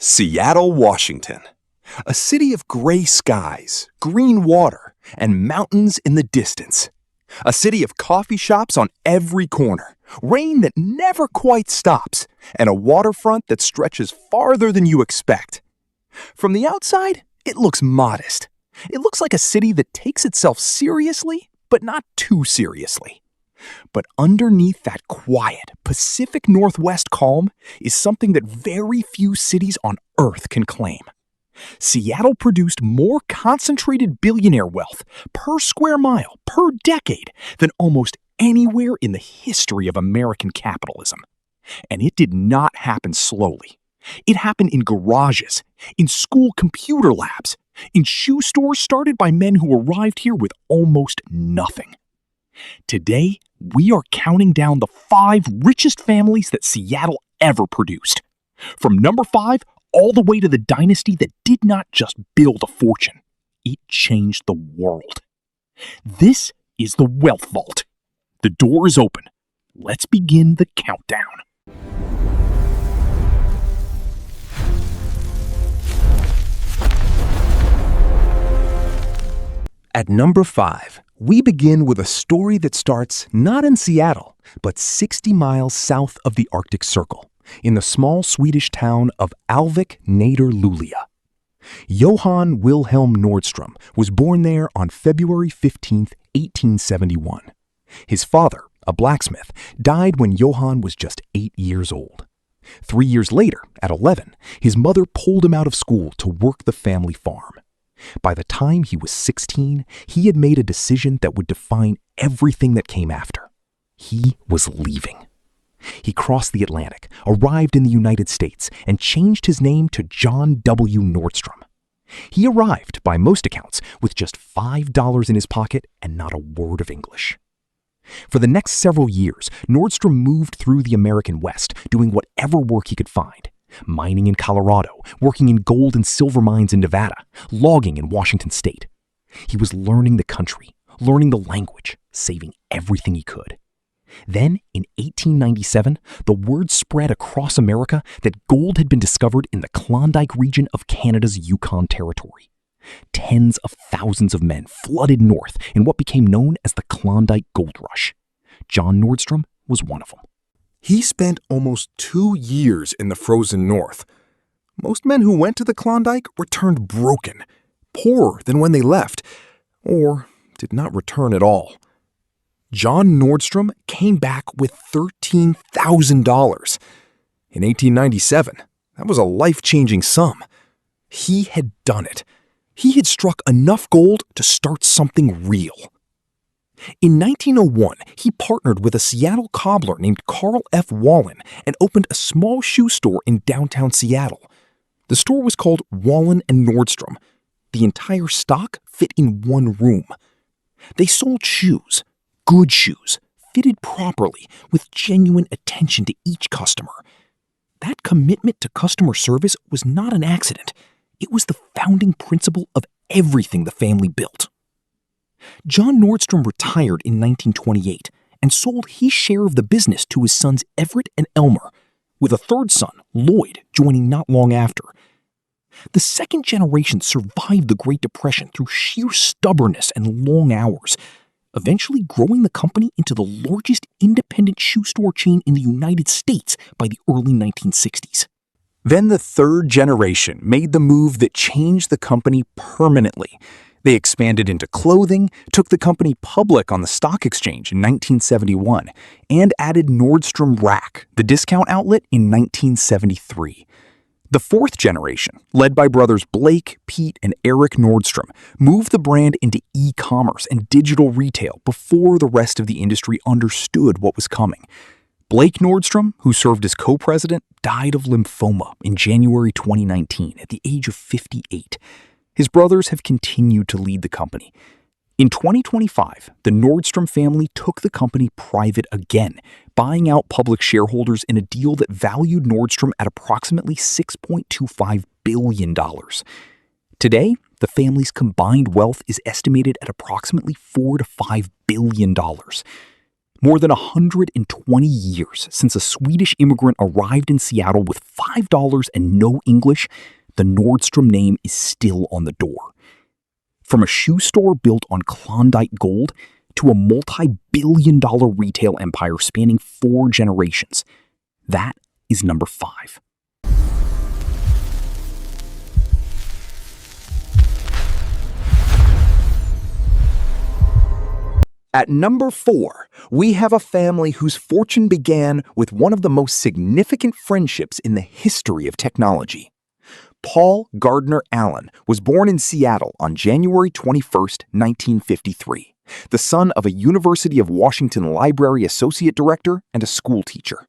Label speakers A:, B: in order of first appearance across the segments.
A: Seattle, Washington. A city of gray skies, green water, and mountains in the distance. A city of coffee shops on every corner, rain that never quite stops, and a waterfront that stretches farther than you expect. From the outside, it looks modest. It looks like a city that takes itself seriously, but not too seriously. But underneath that quiet Pacific Northwest calm is something that very few cities on Earth can claim. Seattle produced more concentrated billionaire wealth per square mile per decade than almost anywhere in the history of American capitalism. And it did not happen slowly. It happened in garages, in school computer labs, in shoe stores started by men who arrived here with almost nothing. Today, we are counting down the 5 richest families that Seattle ever produced. From number 5 all the way to the dynasty that did not just build a fortune, it changed the world. This is the Wealth Vault. The door is open. Let's begin the countdown. At number 5, we begin with a story that starts not in Seattle, but 60 miles south of the Arctic Circle, in the small Swedish town of Alvik nedre Luleå. Johan Wilhelm Nordstrom was born there on February 15, 1871. His father, a blacksmith, died when Johan was just 8 years old. 3 years later, at 11, his mother pulled him out of school to work the family farm. By the time he was 16, he had made a decision that would define everything that came after. He was leaving. He crossed the Atlantic, arrived in the United States, and changed his name to John W. Nordstrom. He arrived, by most accounts, with just $5 in his pocket and not a word of English. For the next several years, Nordstrom moved through the American West, doing whatever work he could find. Mining in Colorado, working in gold and silver mines in Nevada, logging in Washington State. He was learning the country, learning the language, saving everything he could. Then, in 1897, the word spread across America that gold had been discovered in the Klondike region of Canada's Yukon Territory. Tens of thousands of men flooded north in what became known as the Klondike Gold Rush. John Nordstrom was one of them. He spent almost 2 years in the frozen north. Most men who went to the Klondike returned broken, poorer than when they left, or did not return at all. John Nordstrom came back with $13,000. In 1897, that was a life-changing sum. He had done it. He had struck enough gold to start something real. In 1901, he partnered with a Seattle cobbler named Carl F. Wallen and opened a small shoe store in downtown Seattle. The store was called Wallen & Nordstrom. The entire stock fit in one room. They sold shoes, good shoes, fitted properly, with genuine attention to each customer. That commitment to customer service was not an accident. It was the founding principle of everything the family built. John Nordstrom retired in 1928 and sold his share of the business to his sons Everett and Elmer, with a third son, Lloyd, joining not long after. The second generation survived the Great Depression through sheer stubbornness and long hours, eventually growing the company into the largest independent shoe store chain in the United States by the early 1960s. Then the third generation made the move that changed the company permanently. They expanded into clothing, took the company public on the stock exchange in 1971, and added Nordstrom Rack, the discount outlet, in 1973. The fourth generation, led by brothers Blake, Pete, and Eric Nordstrom, moved the brand into e-commerce and digital retail before the rest of the industry understood what was coming. Blake Nordstrom, who served as co-president, died of lymphoma in January 2019 at the age of 58. His brothers have continued to lead the company. In 2025, the Nordstrom family took the company private again, buying out public shareholders in a deal that valued Nordstrom at approximately $6.25 billion. Today, the family's combined wealth is estimated at approximately $4 to $5 billion.
B: More than 120 years since a Swedish immigrant arrived in Seattle with $5 and no English, the Nordstrom name is still on the door. From a shoe store built on Klondike gold to a multi-billion-dollar retail empire spanning 4 generations, that is number 5.
A: At number 4, we have a family whose fortune began with one of the most significant friendships in the history of technology. Paul Gardner Allen was born in Seattle on January 21, 1953, the son of a University of Washington Library associate director and a school teacher.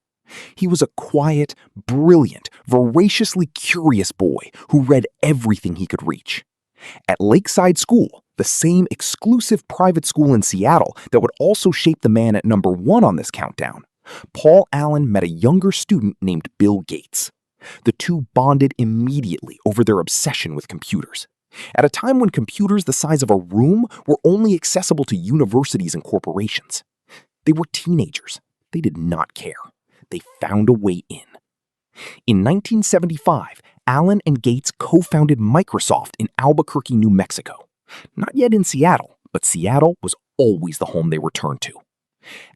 A: He was a quiet, brilliant, voraciously curious boy who read everything he could reach. At Lakeside School, the same exclusive private school in Seattle that would also shape the man at number 1 on this countdown, Paul Allen met a younger student named Bill Gates. The two bonded immediately over their obsession with computers. At a time when computers the size of a room were only accessible to universities and corporations. They were teenagers. They did not care. They found a way in. In 1975, Allen and Gates co-founded Microsoft in Albuquerque, New Mexico. Not yet in Seattle, but Seattle was always the home they returned to.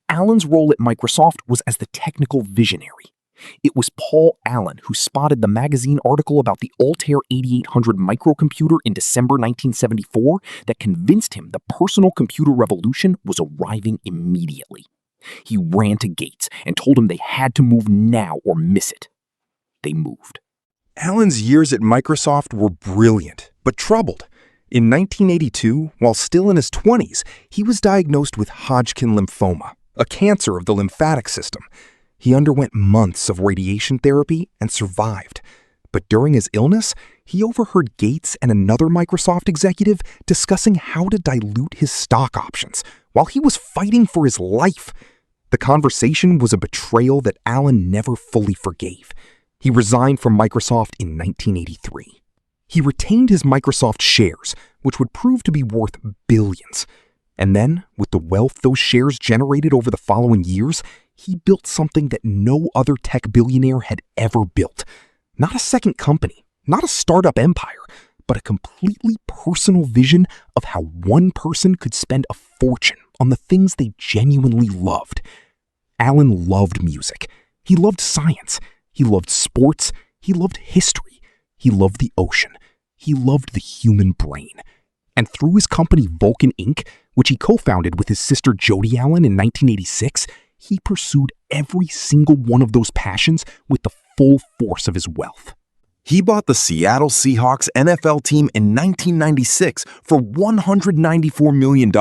A: Allen's role at Microsoft was as the technical visionary. It was Paul Allen who spotted the magazine article about the Altair 8800 microcomputer in December 1974 that convinced him the personal computer revolution was arriving immediately. He ran to Gates and told him they had to move now or miss it. They moved.
C: Allen's years at Microsoft were brilliant, but troubled. In 1982, while still in his 20s, he was diagnosed with Hodgkin lymphoma, a cancer of the lymphatic system. He underwent months of radiation therapy and survived. But during his illness, he overheard Gates and another Microsoft executive discussing how to dilute his stock options while he was fighting for his life. The conversation was a betrayal that Allen never fully forgave. He resigned from Microsoft in 1983. He retained his Microsoft shares, which would prove to be worth billions. And then, with the wealth those shares generated over the following years, he built something that no other tech billionaire had ever built. Not a second company, not a startup empire, but a completely personal vision of how one person could spend a fortune on the things they genuinely loved. Allen loved music. He loved science. He loved sports. He loved history. He loved the ocean. He loved the human brain. And through his company Vulcan Inc., which he co-founded with his sister Jody Allen in 1986, he pursued every single one of those passions with the full force of his wealth.
A: He bought the Seattle Seahawks NFL team in 1996 for $194 million,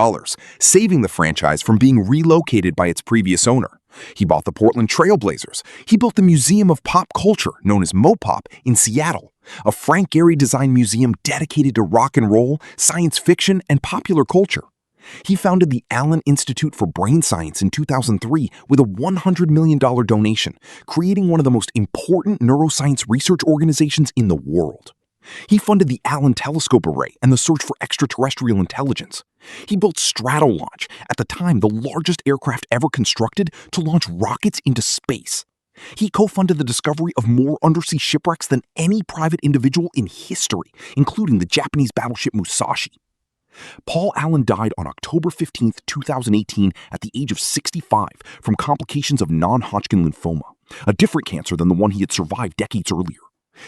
A: saving the franchise from being relocated by its previous owner. He bought the Portland Trail Blazers. He built the Museum of Pop Culture, known as Mopop, in Seattle, a Frank Gehry-designed museum dedicated to rock and roll, science fiction, and popular culture. He founded the Allen Institute for Brain Science in 2003 with a $100 million donation, creating one of the most important neuroscience research organizations in the world. He funded the Allen Telescope Array and the search for extraterrestrial intelligence. He built Stratolaunch, at the time the largest aircraft ever constructed to launch rockets into space. He co-funded the discovery of more undersea shipwrecks than any private individual in history, including the Japanese battleship Musashi. Paul Allen died on October 15, 2018 at the age of 65 from complications of non-Hodgkin lymphoma, a different cancer than the one he had survived decades earlier.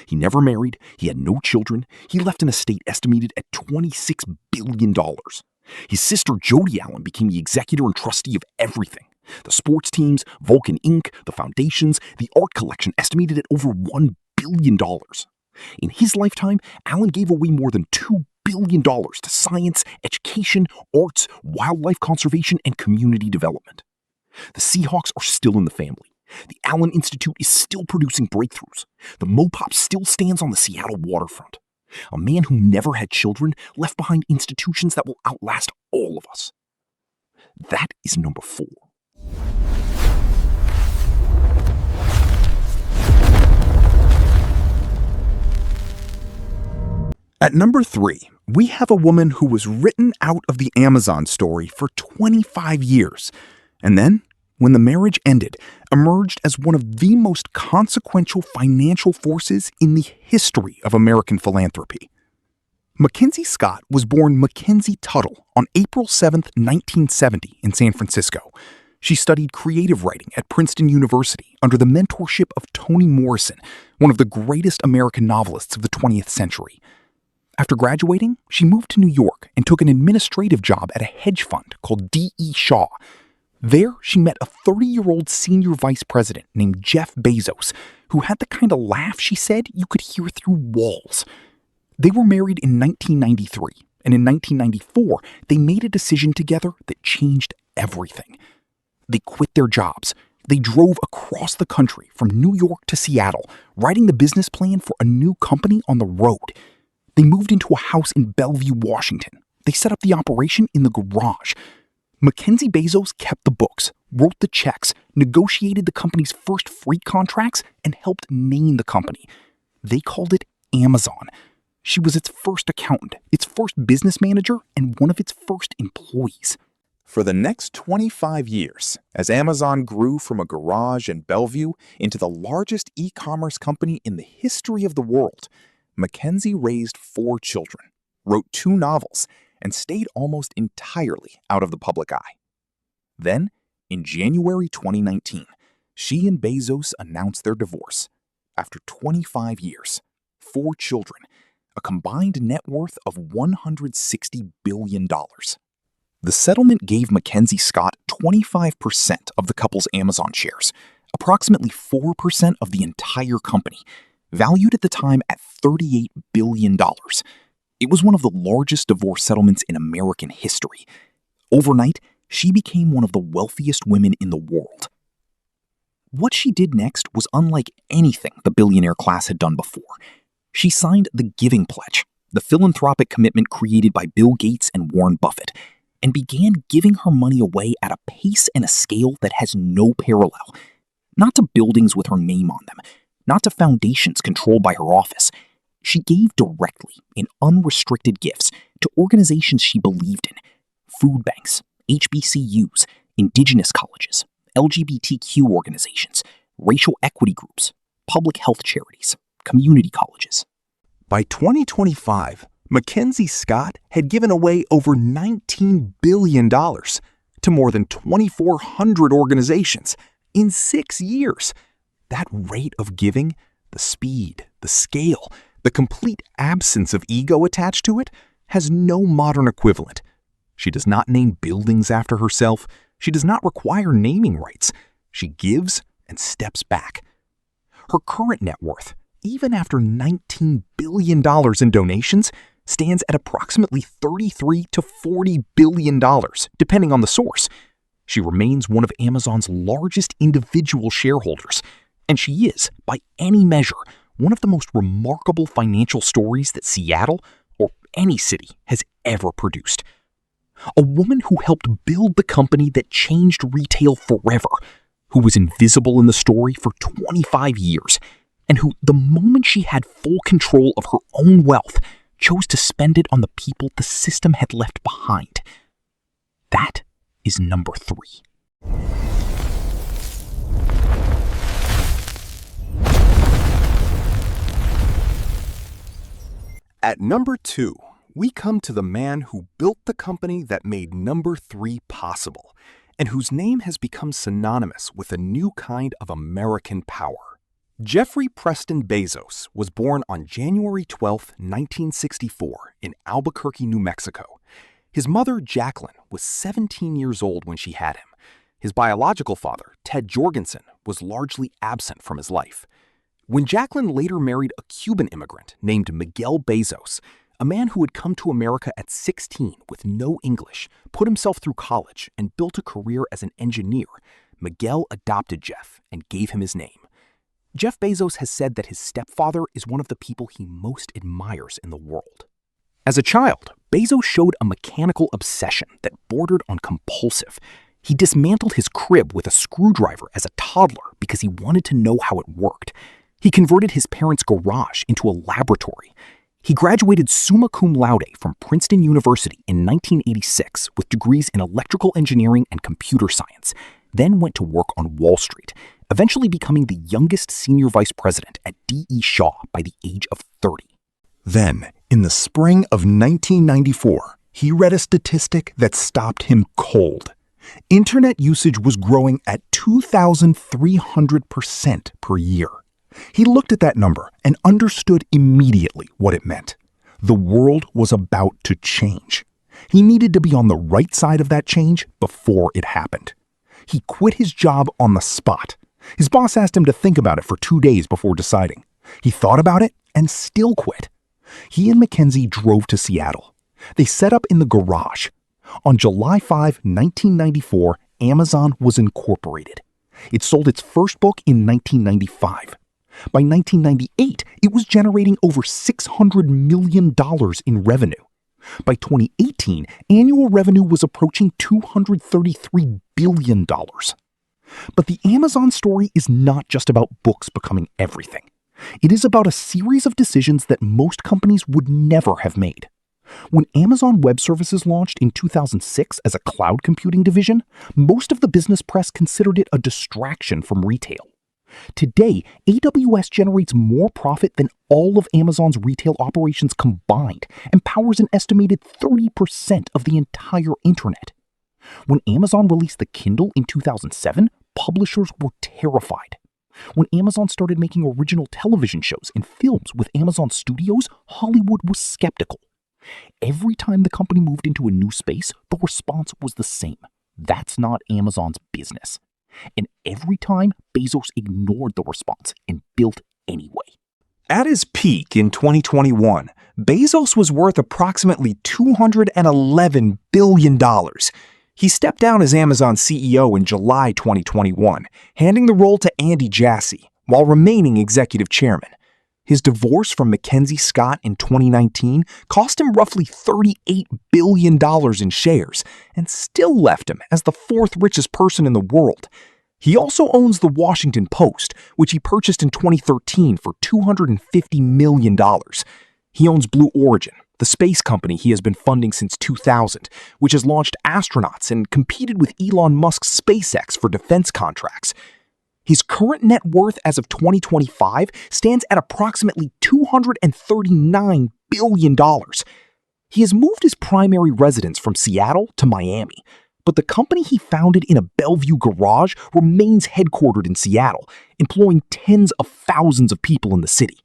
A: He never married, he had no children, he left an estate estimated at $26 billion. His sister Jody Allen became the executor and trustee of everything. The sports teams, Vulcan Inc., the foundations, the art collection estimated at over $1 billion. In his lifetime, Allen gave away more than $2 billion to science, education, arts, wildlife conservation, and community development. The Seahawks are still in the family. The Allen Institute is still producing breakthroughs. The Mopop still stands on the Seattle waterfront. A man who never had children left behind institutions that will outlast all of us. That is number 4.
C: At number 3, we have a woman who was written out of the Amazon story for 25 years. And then
B: when the marriage ended, emerged as one of the most consequential financial forces in the history of American philanthropy. Mackenzie Scott was born Mackenzie Tuttle on April 7, 1970, in San Francisco. She studied creative writing at Princeton University under the mentorship of Toni Morrison, one of the greatest American novelists of the 20th century. After graduating, she moved to New York and took an administrative job at a hedge fund called D.E. Shaw. There, she met a 30-year-old senior vice president named Jeff Bezos, who had the kind of laugh, she said, you could hear through walls. They were married in 1993, and in 1994, they made a decision together that changed everything. They quit their jobs. They drove across the country from New York to Seattle, writing the business plan for a new company on the road. They moved into a house in Bellevue, Washington. They set up the operation in the garage. Mackenzie Bezos kept the books, wrote the checks, negotiated the company's first freight contracts, and helped name the company. They called it Amazon. She was its first accountant, its first business manager, and one of its first employees.
C: For the next 25 years, as Amazon grew from a garage in Bellevue into the largest e-commerce company in the history of the world, Mackenzie raised 4 children, wrote 2 novels, and stayed almost entirely out of the public eye. Then, in January 2019, she and Bezos announced their divorce. After 25 years, 4 children, a combined net worth of $160 billion. The settlement gave Mackenzie Scott 25% of the couple's Amazon shares, approximately 4% of the entire company, valued at the time at $38 billion. It was one of the largest divorce settlements in American history. Overnight, she became one of the wealthiest women in the world. What she did next was unlike anything the billionaire class had done before. She signed the Giving Pledge, the philanthropic commitment created by Bill Gates and Warren Buffett, and began giving her money away at a pace and a scale that has no parallel. Not to buildings with her name on them, not to foundations controlled by her office. She gave directly in unrestricted gifts to organizations she believed in: food banks, HBCUs, indigenous colleges, LGBTQ organizations, racial equity groups, public health charities, community colleges.
A: By 2025, Mackenzie Scott had given away over $19 billion to more than 2,400 organizations in 6 years. That rate of giving, the speed, the scale, the complete absence of ego attached to it, has no modern equivalent. She does not name buildings after herself. She does not require naming rights. She gives and steps back. Her current net worth, even after $19 billion in donations, stands at approximately $33 to $40 billion, depending on the source. She remains one of Amazon's largest individual shareholders, and she is, by any measure, one of the most remarkable financial stories that Seattle, or any city, has ever produced. A woman who helped build the company that changed retail forever, who was invisible in the story for 25 years, and who, the moment she had full control of her own wealth, chose to spend it on the people the system had left behind. That is number 3.
C: At number 2, we come to the man who built the company that made number 3 possible, and whose name has become synonymous with a new kind of American power. Jeffrey Preston Bezos was born on January 12, 1964, in Albuquerque, New Mexico. His mother, Jacqueline, was 17 years old when she had him. His biological father, Ted Jorgensen, was largely absent from his life. When Jacqueline later married a Cuban immigrant named Miguel Bezos, a man who had come to America at 16 with no English, put himself through college, and built a career as an engineer, Miguel adopted Jeff and gave him his name. Jeff Bezos has said that his stepfather is one of the people he most admires in the world. As a child, Bezos showed a mechanical obsession that bordered on compulsive. He dismantled his crib with a screwdriver as a toddler because he wanted to know how it worked. He converted his parents' garage into a laboratory. He graduated summa cum laude from Princeton University in 1986 with degrees in electrical engineering and computer science.
B: then went to work on Wall Street, eventually becoming the youngest senior vice president at D.E. Shaw by the age of 30.
C: Then, in the spring of 1994, he read a statistic that stopped him cold. Internet usage was growing at 2,300% per year. He looked at that number and understood immediately what it meant. The world was about to change. He needed to be on the right side of that change before it happened. He quit his job on the spot. His boss asked him to think about it for 2 days before deciding. He thought about it and still quit. He and Mackenzie drove to Seattle. They set up in the garage. On July 5, 1994, Amazon was incorporated. It sold its first book in 1995. By 1998, it was generating over $600 million in revenue. By 2018, annual revenue was approaching $233 billion. But the Amazon story is not just about books becoming everything. It is about a series of decisions that most companies would never have made. When Amazon Web Services launched in 2006 as a cloud computing division, most of the business press considered it a distraction from retail. Today, AWS generates more profit than all of Amazon's retail operations combined and powers an estimated 30% of the entire internet. When Amazon released the Kindle in 2007, publishers were terrified. When Amazon started making original television shows and films with Amazon Studios, Hollywood was skeptical. Every time the company moved into a new space, the response was the same. That's not Amazon's business. And every time, Bezos ignored the response and built anyway. At his peak in 2021, Bezos was worth approximately $211 billion. He stepped down as Amazon CEO in July 2021, handing the role to Andy Jassy, while remaining executive chairman. His divorce from Mackenzie Scott in 2019 cost him roughly $38 billion in shares, and still left him as the fourth richest person in the world. He also owns the Washington Post, which he purchased in 2013 for $250 million. He owns Blue Origin, the space company he has been funding since 2000, which has launched astronauts and competed with Elon Musk's SpaceX for defense contracts. His current net worth as of 2025 stands at approximately $239 billion. He has moved his primary residence from Seattle to Miami, but the company he founded in a Bellevue garage remains headquartered in Seattle, employing tens of thousands of people in the city.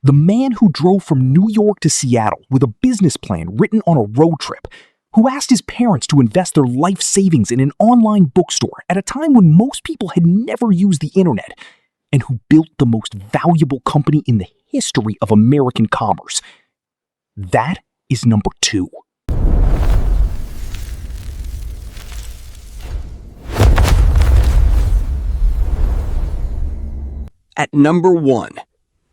C: The man who drove from New York to Seattle with a business plan written on a road trip, who asked his parents to invest their life savings in an online bookstore at a time when most people had never used the internet, and who built the most valuable company in the history of American commerce. That is number 2.
A: At number 1,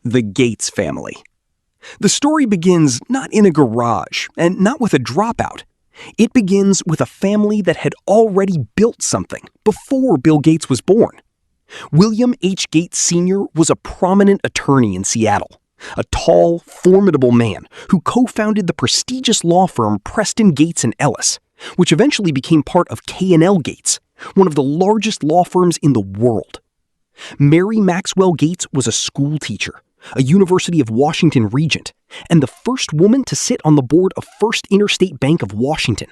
A: the Gates family. The story begins not in a garage and not with a dropout. It begins with a family that had already built something before Bill Gates was born. William H. Gates Sr. was a prominent attorney in Seattle, a tall, formidable man who co-founded the prestigious law firm Preston Gates & Ellis, which eventually became part of K&L Gates, one of the largest law firms in the world. Mary Maxwell Gates was a school teacher, a University of Washington regent, and the first woman to sit on the board of First Interstate Bank of Washington.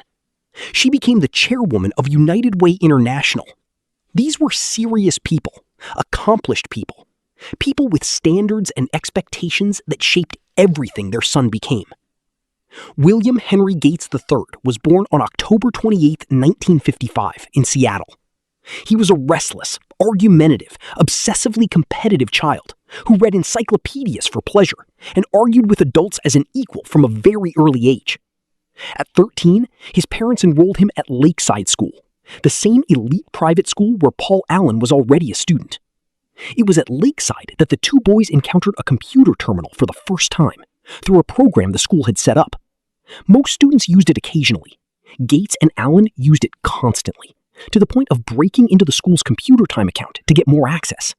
A: She became the chairwoman of United Way International. These were serious people, accomplished people, people with standards and expectations that shaped everything their son became. William Henry Gates III was born on October 28, 1955, in Seattle. He was a restless, argumentative, obsessively competitive child who read encyclopedias for pleasure and argued with adults as an equal from a very early age. At 13, his parents enrolled him at Lakeside School, the same elite private school where Paul Allen was already a student. It was at Lakeside that the two boys encountered a computer terminal for the first time through a program the school had set up. Most students used it occasionally. Gates and Allen used it constantly, to the point of breaking into the school's computer time account to get more access.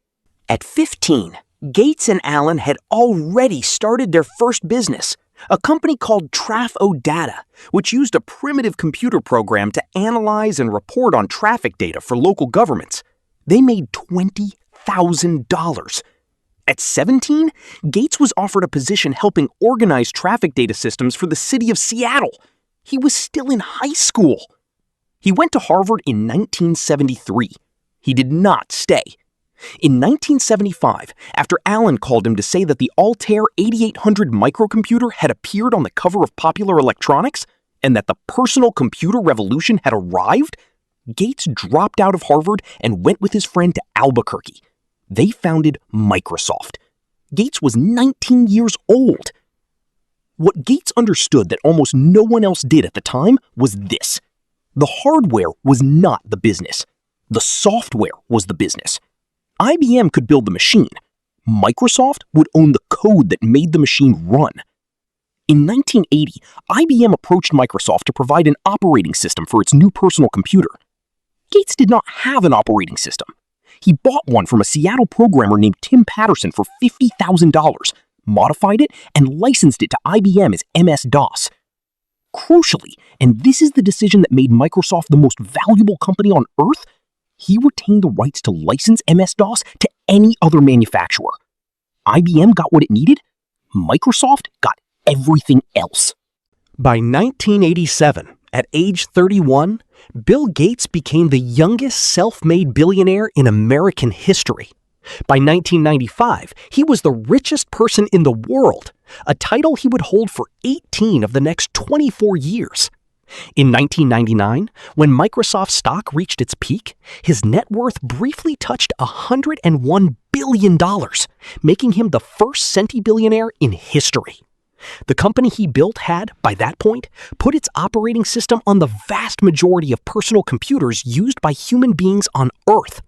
D: At 15, Gates and Allen had already started their first business,
B: a company called Data, which used a primitive computer program to analyze and report on traffic data for local governments. They made $20,000. At 17, Gates was offered a position helping organize traffic data systems for the city of Seattle. He was still in high school. He went to Harvard in 1973. He did not stay. In 1975, after Allen called him to say that the Altair 8800 microcomputer had appeared on the cover of Popular Electronics and that the personal computer revolution had arrived, Gates dropped out of Harvard and went with his friend to Albuquerque. They founded Microsoft. Gates was 19 years old. What Gates understood that almost no one else did at the time was this. The hardware was not the business. The software was the business. IBM could build the machine. Microsoft would own the code that made the machine run. In 1980, IBM approached Microsoft to provide an operating system for its new personal computer. Gates did not have an operating system. He bought one from a Seattle programmer named Tim Patterson for $50,000, modified it, and licensed it to IBM as MS-DOS. Crucially, and this is the decision that made Microsoft the most valuable company on Earth, he retained the rights to license MS-DOS to any other manufacturer. IBM got what it needed. Microsoft got everything else.
A: By 1987, at age 31, Bill Gates became the youngest self-made billionaire in American history. By 1995, he was the richest person in the world, a title he would hold for 18 of the next 24 years. In 1999, when Microsoft stock reached its peak, his net worth briefly touched $101 billion, making him the first centibillionaire in history. The company he built had, by that point, put its operating system on the vast majority of personal computers used by human beings on Earth.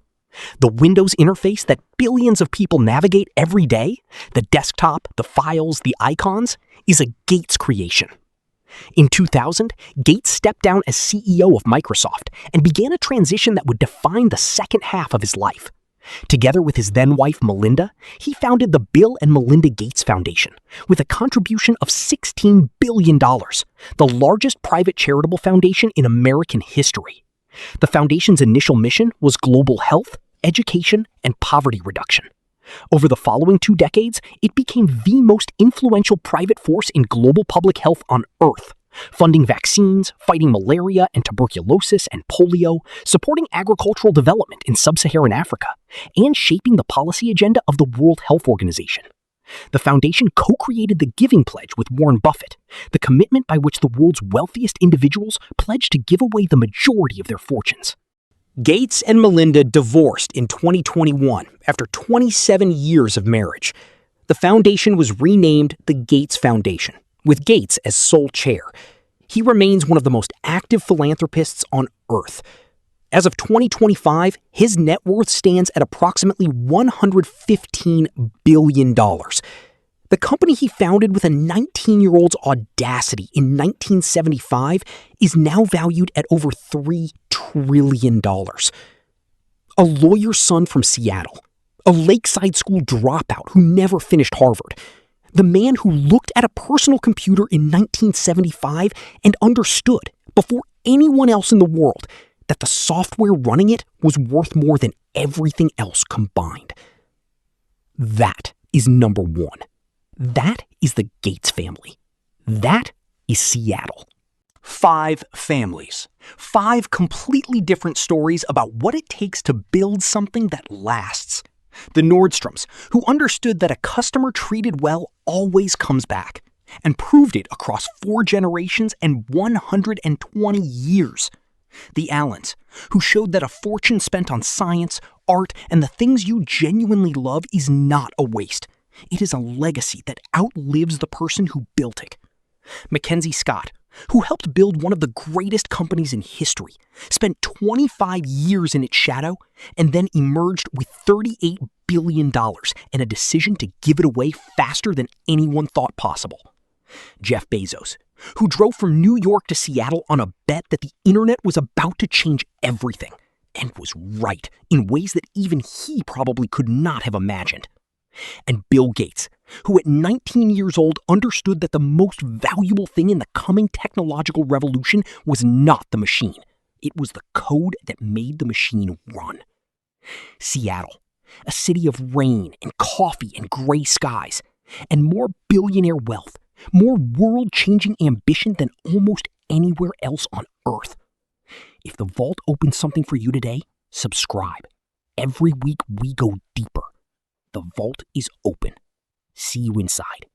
A: The Windows interface that billions of people navigate every day, the desktop, the files, the icons, is a Gates creation. In 2000, Gates stepped down as CEO of Microsoft and began a transition that would define the second half of his life. Together with his then-wife Melinda, he founded the Bill and Melinda Gates Foundation with a contribution of $16 billion, the largest private charitable foundation in American history. The foundation's initial mission was global health, education, and poverty reduction. Over the following 2 decades, it became the most influential private force in global public health on Earth, funding vaccines, fighting malaria and tuberculosis and polio, supporting agricultural development in sub-Saharan Africa, and shaping the policy agenda of the World Health Organization. The foundation co-created the Giving Pledge with Warren Buffett, the commitment by which the world's wealthiest individuals pledged to give away the majority of their fortunes. Gates and Melinda divorced in 2021 after 27 years of marriage. The foundation was renamed the Gates Foundation, with Gates as sole chair. He remains one of the most active philanthropists on Earth. As of 2025, his net worth stands at approximately $115 billion. The company he founded with a 19-year-old's audacity in 1975 is now valued at over $3 trillion. A lawyer's son from Seattle, a Lakeside School dropout who never finished Harvard, the man who looked at a personal computer in 1975 and understood, before anyone else in the world, that the software running it was worth more than everything else combined. That is number one. That is the Gates family. That is Seattle. 5 families. 5 completely different stories about what it takes to build something that lasts. The Nordstroms, who understood that a customer treated well always comes back, and proved it across 4 generations and 120 years. The Allens, who showed that a fortune spent on science, art, and the things you genuinely love is not a waste. It is a legacy that outlives the person who built it. Mackenzie Scott, who helped build one of the greatest companies in history, spent 25 years in its shadow, and then emerged with $38 billion and a decision to give it away faster than anyone thought possible. Jeff Bezos, who drove from New York to Seattle on a bet that the internet was about to change everything, and was right in ways that even he probably could not have imagined. And Bill Gates,
B: who at 19 years old understood that the most valuable thing in the coming technological revolution was not the machine. It was the code that made the machine run. Seattle, a city of rain and coffee and gray skies, and more billionaire wealth, more world-changing ambition than almost anywhere else on Earth. If the vault opens something for you today, subscribe. Every week we go deeper. The vault is open. See you inside.